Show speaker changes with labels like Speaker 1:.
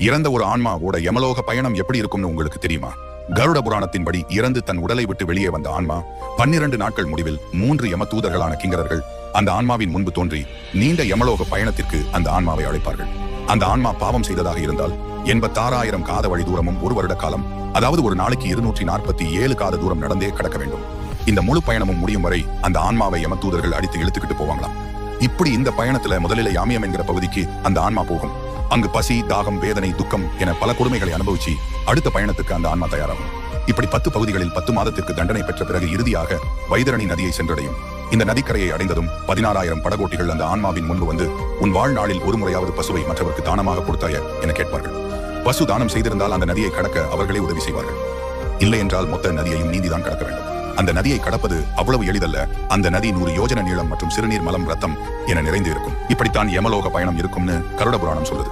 Speaker 1: இறந்த ஒரு ஆன்மாவோட யமலோக பயணம் எப்படி இருக்கும்னு உங்களுக்கு தெரியுமா? கருட புராணத்தின்படி இறந்து தன் உடலை விட்டு வெளியே வந்த ஆன்மா 12 நாட்கள் முடிவில் 3 யம தூதர்களான கிங்கரர்கள் அந்த ஆன்மாவின் முன்பு தோன்றி நீண்ட யமலோக பயணத்திற்கு அந்த ஆன்மாவை அழைப்பார்கள். அந்த ஆன்மா பாவம் செய்ததாக இருந்தால் 86,000 காத வழி தூரமும் 1 வருட காலம், அதாவது ஒரு நாளைக்கு 247 காத தூரம் நடந்தே கடக்க வேண்டும். இந்த முழு பயணமும் முடியும் வரை அந்த ஆன்மாவை யம தூதர்கள் அடித்து இழுத்துக்கிட்டு போவாங்களாம். இப்படி இந்த பயணத்துல முதலில் யாமியம் என்கிற பகுதிக்கு அந்த ஆன்மா போகும். அங்கு பசி, தாகம், வேதனை, துக்கம் என பல கொடுமைகளை அனுபவிச்சு அடுத்த பயணத்துக்கு அந்த ஆன்மா தயாராகும். இப்படி 10 பகுதிகளில் 10 மாதத்திற்கு தண்டனை பெற்ற பிறகு இறுதியாக வைதரணி நதியை சென்றடையும். இந்த நதிக்கரையை அடைந்ததும் 16,000 படகோட்டிகள் அந்த ஆன்மாவின் முன்பு வந்து, உன் வாழ்நாளில் ஒரு முறையாவது பசுவை மற்றவருக்கு தானமாக கொடுத்தாய என கேட்பார்கள். பசு தானம் செய்திருந்தால் அந்த நதியை கடக்க அவர்களே உதவி செய்வார்கள். இல்லை என்றால் மொத்த நதியையும் நீந்திதான் கடக்க வேண்டும். அந்த நதியை கடப்பது அவ்வளவு எளிதல்ல. அந்த நதி 100 யோஜன நீளம் மற்றும் சிறுநீர், மலம், ரத்தம் என நிறைந்து இருக்கும். இப்படித்தான் யமலோக பயணம் இருக்கும்னு கருட புராணம் சொல்லுது.